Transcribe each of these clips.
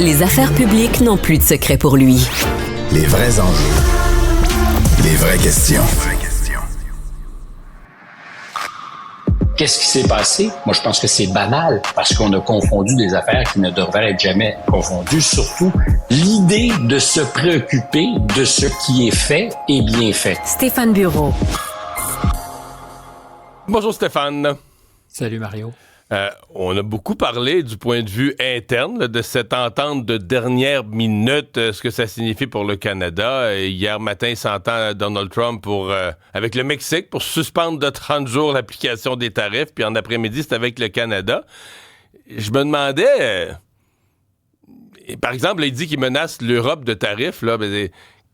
Les affaires publiques n'ont plus de secret pour lui. Les vrais enjeux. Les vraies questions. Qu'est-ce qui s'est passé? Moi, je pense que c'est banal parce qu'on a confondu des affaires qui ne devraient être jamais confondues. Surtout, l'idée de se préoccuper de ce qui est fait et bien fait. Stéphane Bureau. Bonjour Stéphane. Salut Mario. On a beaucoup parlé du point de vue interne là, de cette entente de dernière minute, ce que ça signifie pour le Canada. Hier matin, il s'entend Donald Trump avec le Mexique pour suspendre de 30 jours l'application des tarifs, puis en après-midi, c'est avec le Canada. Je me demandais, par exemple, il dit qu'il menace l'Europe de tarifs, là,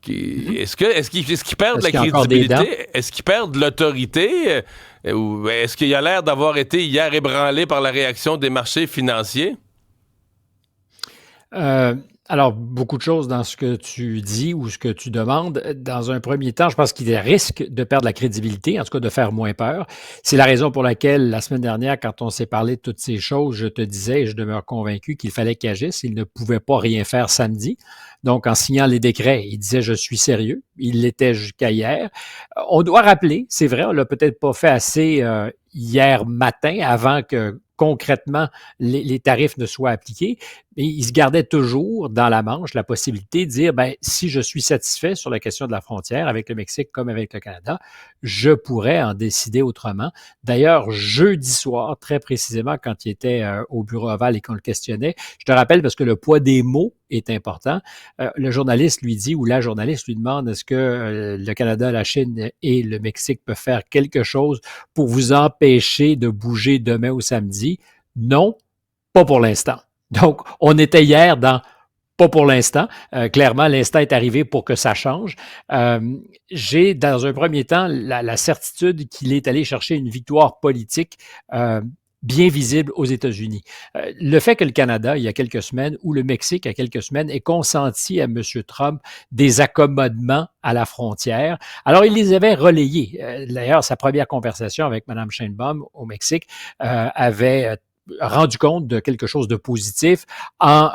est-ce qu'il perd de la crédibilité? Est-ce qu'il perd de l'autorité? Ou est-ce qu'il a l'air d'avoir été hier ébranlé par la réaction des marchés financiers? Alors, beaucoup de choses dans ce que tu dis ou ce que tu demandes. Dans un premier temps, je pense qu'il y a risque de perdre la crédibilité, en tout cas de faire moins peur. C'est la raison pour laquelle, la semaine dernière, quand on s'est parlé de toutes ces choses, je te disais, et je demeure convaincu qu'il fallait qu'il agisse. Il ne pouvait pas rien faire samedi. Donc, en signant les décrets, il disait « je suis sérieux ». Il l'était jusqu'à hier. On doit rappeler, c'est vrai, on l'a peut-être pas fait assez hier matin, avant que concrètement les tarifs ne soient appliqués, mais il se gardait toujours dans la manche la possibilité de dire si je suis satisfait sur la question de la frontière avec le Mexique comme avec le Canada, je pourrais en décider autrement. D'ailleurs, jeudi soir, très précisément, quand il était au bureau ovale et qu'on le questionnait, je te rappelle parce que le poids des mots est important, le journaliste lui dit, ou la journaliste lui demande, est-ce que le Canada, la Chine et le Mexique peuvent faire quelque chose pour vous empêcher de bouger demain ou samedi? Non, pas pour l'instant. Donc, on était hier dans pas pour l'instant. Clairement, l'instant est arrivé pour que ça change. J'ai, dans un premier temps, la certitude qu'il est allé chercher une victoire politique bien visible aux États-Unis. Le fait que le Canada, il y a quelques semaines, ou le Mexique, il y a quelques semaines, ait consenti à M. Trump des accommodements à la frontière. Alors, il les avait relayés. D'ailleurs, sa première conversation avec Mme Sheinbaum au Mexique avait rendu compte de quelque chose de positif en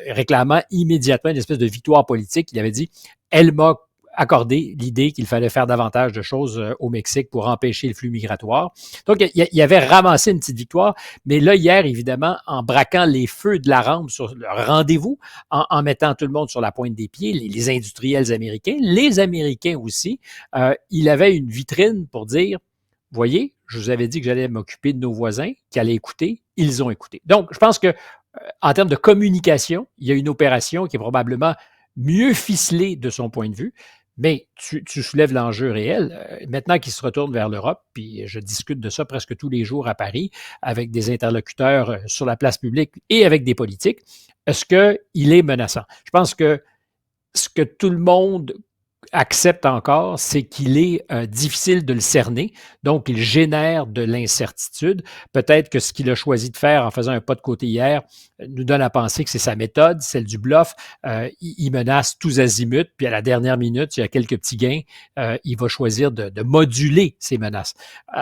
réclamant immédiatement une espèce de victoire politique. Il avait dit, elle m'a accordé l'idée qu'il fallait faire davantage de choses au Mexique pour empêcher le flux migratoire. Donc, il avait ramassé une petite victoire, mais là, hier, évidemment, en braquant les feux de la rampe sur le rendez-vous, en mettant tout le monde sur la pointe des pieds, les industriels américains, les Américains aussi, il avait une vitrine pour dire, voyez, je vous avais dit que j'allais m'occuper de nos voisins, qu'ils allaient écouter, ils ont écouté. Donc, je pense que en termes de communication, il y a une opération qui est probablement mieux ficelée de son point de vue, mais tu soulèves l'enjeu réel. Maintenant qu'il se retourne vers l'Europe, puis je discute de ça presque tous les jours à Paris avec des interlocuteurs sur la place publique et avec des politiques, est-ce qu'il est menaçant? Je pense que ce que tout le monde accepte encore, c'est qu'il est difficile de le cerner, donc il génère de l'incertitude. Peut-être que ce qu'il a choisi de faire en faisant un pas de côté hier nous donne à penser que c'est sa méthode, celle du bluff. Il menace tous azimuts, puis à la dernière minute, il y a quelques petits gains, il va choisir de moduler ses menaces.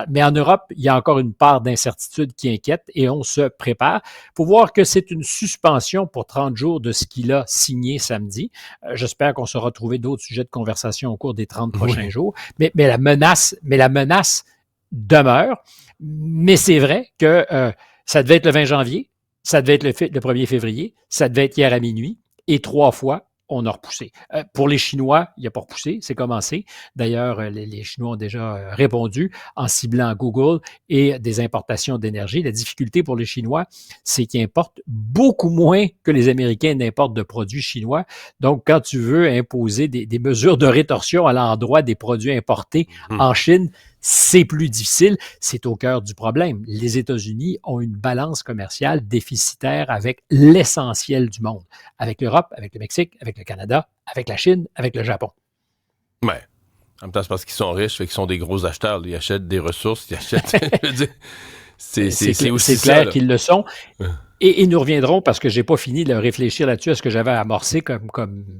Mais en Europe, il y a encore une part d'incertitude qui inquiète et on se prépare. Il faut voir que c'est une suspension pour 30 jours de ce qu'il a signé samedi. J'espère qu'on saura trouver d'autres sujets de conversation au cours des 30 prochains jours. Mais la menace demeure. Mais c'est vrai que ça devait être le 20 janvier, ça devait être le 1er février, ça devait être hier à minuit, et 3 fois, on a repoussé. Pour les Chinois, il n'a pas repoussé, c'est commencé. D'ailleurs, les Chinois ont déjà répondu en ciblant Google et des importations d'énergie. La difficulté pour les Chinois, c'est qu'ils importent beaucoup moins que les Américains n'importent de produits chinois. Donc, quand tu veux imposer des mesures de rétorsion à l'endroit des produits importés en Chine, c'est plus difficile, c'est au cœur du problème. Les États-Unis ont une balance commerciale déficitaire avec l'essentiel du monde, avec l'Europe, avec le Mexique, avec le Canada, avec la Chine, avec le Japon. Ouais. En même temps, c'est parce qu'ils sont riches, fait qu'ils sont des gros acheteurs. Ils achètent des ressources, ils achètent... c'est aussi clair ça, qu'ils le sont. Et nous reviendrons, parce que j'ai pas fini de réfléchir là-dessus à ce que j'avais amorcé comme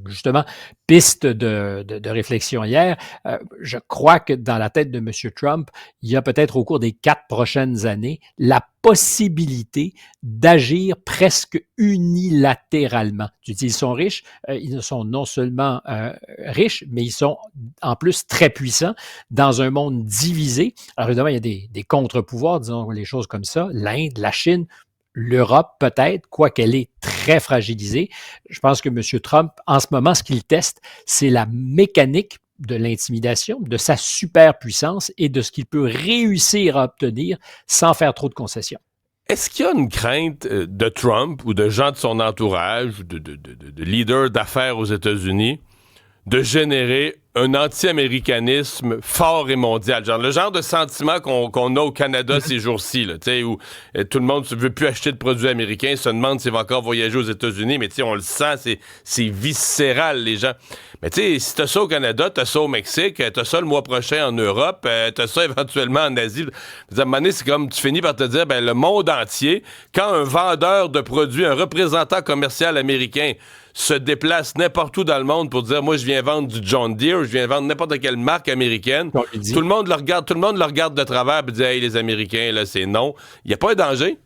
justement piste de réflexion hier. Je crois que dans la tête de M. Trump, il y a peut-être au cours des 4 prochaines années la possibilité d'agir presque unilatéralement. Tu dis, ils sont riches, ils sont non seulement riches, mais ils sont en plus très puissants dans un monde divisé. Alors évidemment, il y a des contre-pouvoirs, disons les choses comme ça, l'Inde, la Chine, l'Europe peut-être, quoiqu'elle est très fragilisée. Je pense que M. Trump, en ce moment, ce qu'il teste, c'est la mécanique de l'intimidation, de sa superpuissance et de ce qu'il peut réussir à obtenir sans faire trop de concessions. Est-ce qu'il y a une crainte de Trump ou de gens de son entourage, de leaders d'affaires aux États-Unis, de générer un anti-américanisme fort et mondial, genre le genre de sentiment qu'on a au Canada ces jours-ci, là, où tout le monde ne veut plus acheter de produits américains, se demande s'il va encore voyager aux États-Unis, mais on le sent, c'est viscéral, les gens. Mais si t'as ça au Canada, t'as ça au Mexique, t'as ça le mois prochain en Europe, t'as ça éventuellement en Asie. À un moment donné, c'est comme tu finis par te dire, le monde entier, quand un vendeur de produits, un représentant commercial américain se déplace n'importe où dans le monde pour dire, moi, je viens vendre du John Deere, je viens vendre n'importe quelle marque américaine, tout le monde le regarde de travers et dit, hey, les Américains, là, c'est non. Il n'y a pas un danger?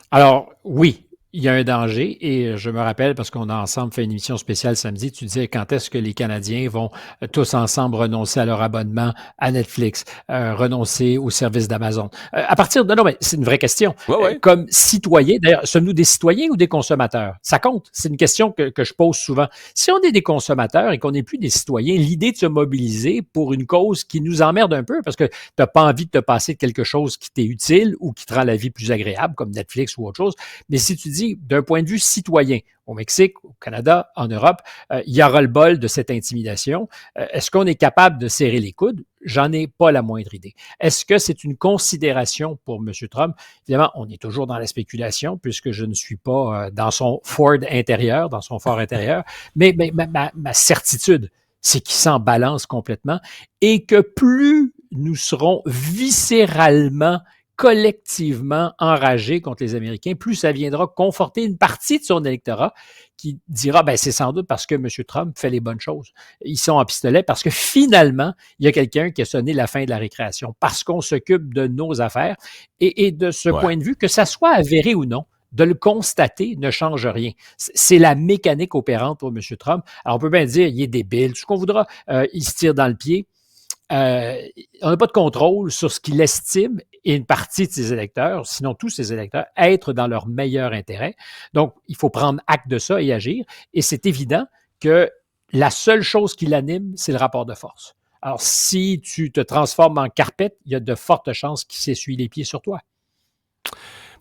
Alors, oui. Il y a un danger et je me rappelle, parce qu'on a ensemble fait une émission spéciale samedi, tu disais quand est-ce que les Canadiens vont tous ensemble renoncer à leur abonnement à Netflix, renoncer au service d'Amazon. À partir de... Non, mais c'est une vraie question. Ouais. Comme citoyens, d'ailleurs, sommes-nous des citoyens ou des consommateurs? Ça compte. C'est une question que je pose souvent. Si on est des consommateurs et qu'on n'est plus des citoyens, l'idée de se mobiliser pour une cause qui nous emmerde un peu, parce que tu n'as pas envie de te passer de quelque chose qui t'est utile ou qui te rend la vie plus agréable, comme Netflix ou autre chose, mais si tu dis d'un point de vue citoyen, au Mexique, au Canada, en Europe, il y aura le bol de cette intimidation. Est-ce qu'on est capable de serrer les coudes? J'en ai pas la moindre idée. Est-ce que c'est une considération pour M. Trump? Évidemment, on est toujours dans la spéculation puisque je ne suis pas dans son Ford intérieur, dans son fort intérieur, mais ma certitude, c'est qu'il s'en balance complètement et que plus nous serons viscéralement collectivement enragé contre les Américains, plus ça viendra conforter une partie de son électorat qui dira, c'est sans doute parce que M. Trump fait les bonnes choses. Ils sont en pistolet parce que finalement, il y a quelqu'un qui a sonné la fin de la récréation, parce qu'on s'occupe de nos affaires. Et de ce point de vue, que ça soit avéré ou non, de le constater ne change rien. C'est la mécanique opérante pour M. Trump. Alors, on peut bien dire, il est débile, tout ce qu'on voudra, il se tire dans le pied. On n'a pas de contrôle sur ce qu'il estime et une partie de ses électeurs, sinon tous ses électeurs, être dans leur meilleur intérêt. Donc, il faut prendre acte de ça et agir. Et c'est évident que la seule chose qui l'anime, c'est le rapport de force. Alors, si tu te transformes en carpette, il y a de fortes chances qu'il s'essuie les pieds sur toi.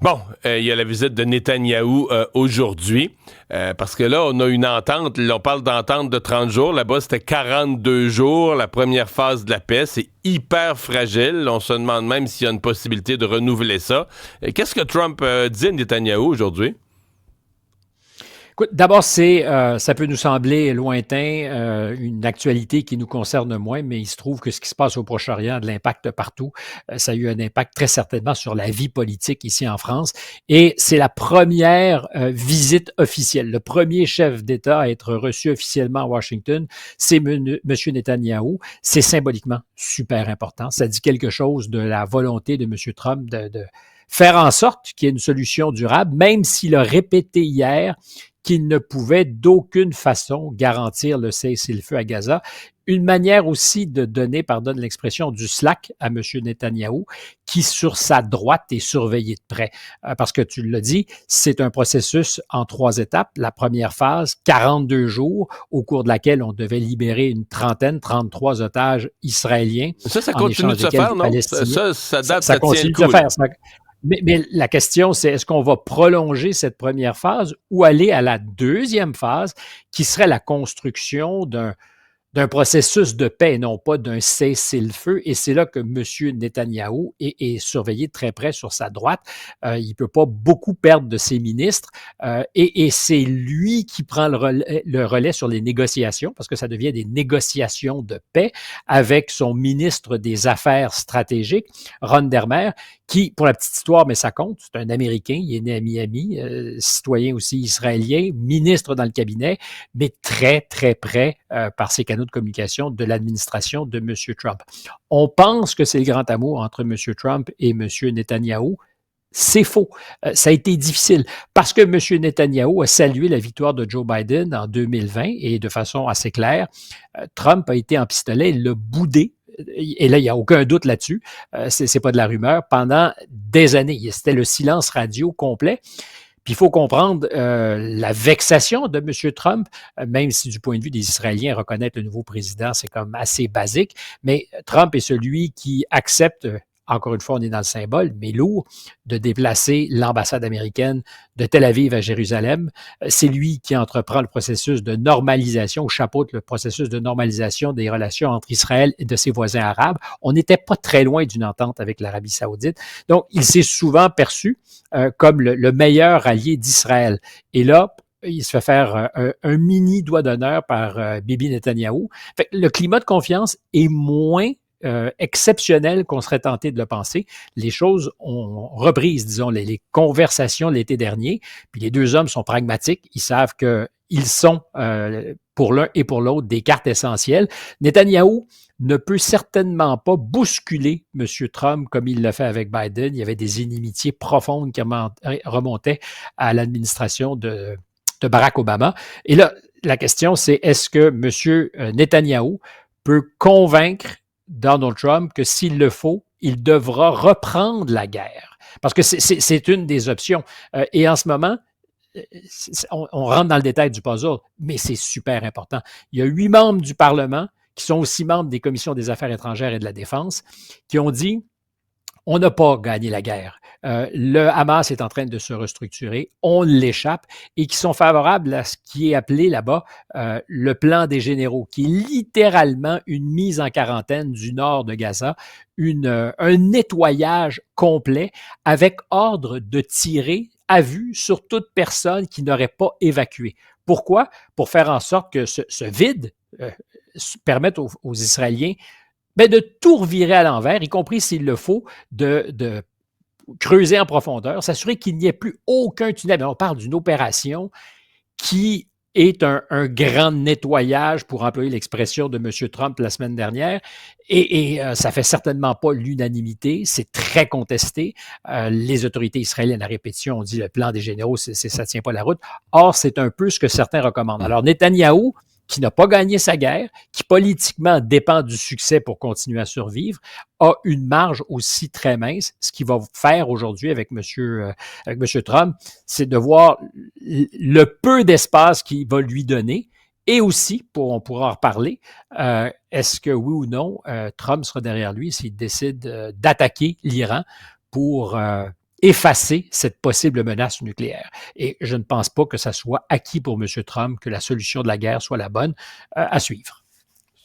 Bon, il y a la visite de Netanyahou aujourd'hui, parce que là, on a une entente, on parle d'entente de 30 jours, là-bas, c'était 42 jours, la première phase de la paix, c'est hyper fragile, on se demande même s'il y a une possibilité de renouveler ça. Qu'est-ce que Trump dit à Netanyahou aujourd'hui? Écoute, d'abord, ça peut nous sembler lointain, une actualité qui nous concerne moins, mais il se trouve que ce qui se passe au Proche-Orient a de l'impact partout. Ça a eu un impact très certainement sur la vie politique ici en France. Et c'est la première visite officielle. Le premier chef d'État à être reçu officiellement à Washington, c'est M. Netanyahou. C'est symboliquement super important. Ça dit quelque chose de la volonté de M. Trump de faire en sorte qu'il y ait une solution durable, même s'il a répété hier qu'il ne pouvait d'aucune façon garantir le cessez-le-feu à Gaza. Une manière aussi de donner, pardonne l'expression, du slack à M. Netanyahou, qui sur sa droite est surveillé de près. Parce que tu l'as dit, c'est un processus en 3 étapes. La première phase, 42 jours, au cours de laquelle on devait libérer une 33 otages israéliens. Ça continue de se faire, non? Ça continue de se faire. Mais la question, c'est est-ce qu'on va prolonger cette première phase ou aller à la deuxième phase, qui serait la construction d'un processus de paix, non pas d'un cessez-le-feu. Et c'est là que M. Netanyahou est surveillé de très près sur sa droite. Il ne peut pas beaucoup perdre de ses ministres. Et c'est lui qui prend le relais sur les négociations, parce que ça devient des négociations de paix avec son ministre des Affaires stratégiques, Ron Dermer, qui, pour la petite histoire, mais ça compte, c'est un Américain, il est né à Miami, citoyen aussi israélien, ministre dans le cabinet, mais très, très près, par ses canaux de communication, de l'administration de M. Trump. On pense que c'est le grand amour entre M. Trump et M. Netanyahou. C'est faux. Ça a été difficile parce que M. Netanyahou a salué la victoire de Joe Biden en 2020 et de façon assez claire, Trump a été en pistolet, il l'a boudé. Et là, il n'y a aucun doute là-dessus. C'est pas de la rumeur. Pendant des années, c'était le silence radio complet. Puis il faut comprendre la vexation de M. Trump, même si du point de vue des Israéliens, reconnaître le nouveau président, c'est comme assez basique. Mais Trump est celui qui accepte, encore une fois, on est dans le symbole, mais lourd, de déplacer l'ambassade américaine de Tel Aviv à Jérusalem. C'est lui qui entreprend le processus de normalisation, ou chapeaute le processus de normalisation des relations entre Israël et de ses voisins arabes. On n'était pas très loin d'une entente avec l'Arabie saoudite. Donc, il s'est souvent perçu comme le meilleur allié d'Israël. Et là, il se fait faire un mini doigt d'honneur par Bibi Netanyahou. Fait que le climat de confiance est moins exceptionnel qu'on serait tenté de le penser. Les choses ont reprise, disons, les conversations l'été dernier, puis les deux hommes sont pragmatiques, ils savent qu'ils sont, pour l'un et pour l'autre, des cartes essentielles. Netanyahou ne peut certainement pas bousculer M. Trump comme il l'a fait avec Biden. Il y avait des inimitiés profondes qui remontaient à l'administration de Barack Obama. Et là, la question, c'est est-ce que M. Netanyahou peut convaincre Donald Trump que s'il le faut, il devra reprendre la guerre. Parce que c'est une des options. Et en ce moment, on rentre dans le détail du puzzle, mais c'est super important. Il y a 8 membres du Parlement qui sont aussi membres des commissions des Affaires étrangères et de la Défense qui ont dit on n'a pas gagné la guerre. Le Hamas est en train de se restructurer, on l'échappe, et qui sont favorables à ce qui est appelé là-bas le plan des généraux, qui est littéralement une mise en quarantaine du nord de Gaza, un nettoyage complet avec ordre de tirer à vue sur toute personne qui n'aurait pas évacué. Pourquoi? Pour faire en sorte que ce vide permette aux Israéliens de tout revirer à l'envers, y compris s'il le faut, de creuser en profondeur, s'assurer qu'il n'y ait plus aucun tunnel. On parle d'une opération qui est un grand nettoyage, pour employer l'expression de M. Trump la semaine dernière, et ça fait certainement pas l'unanimité, c'est très contesté. Les autorités israéliennes, à répétition, ont dit le plan des généraux, ça tient pas la route. Or, c'est un peu ce que certains recommandent. Alors, Netanyahou, qui n'a pas gagné sa guerre, qui politiquement dépend du succès pour continuer à survivre, a une marge aussi très mince. Ce qu'il va faire aujourd'hui avec M. Trump, c'est de voir le peu d'espace qu'il va lui donner. Et aussi, on pourra en reparler, est-ce que oui ou non, Trump sera derrière lui s'il décide d'attaquer l'Iran pour effacer cette possible menace nucléaire. Et je ne pense pas que ça soit acquis pour M. Trump que la solution de la guerre soit la bonne à suivre.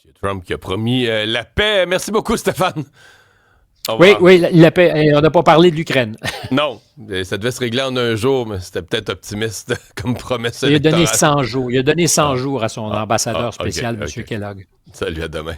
M. Trump qui a promis la paix. Merci beaucoup, Stéphane. Oui, la paix. On n'a pas parlé de l'Ukraine. Non, ça devait se régler en un jour, mais c'était peut-être optimiste comme promesse électorale. Il a donné 100 jours. Il a donné 100 jours à son ambassadeur spécial, M. Kellogg. Salut, à demain.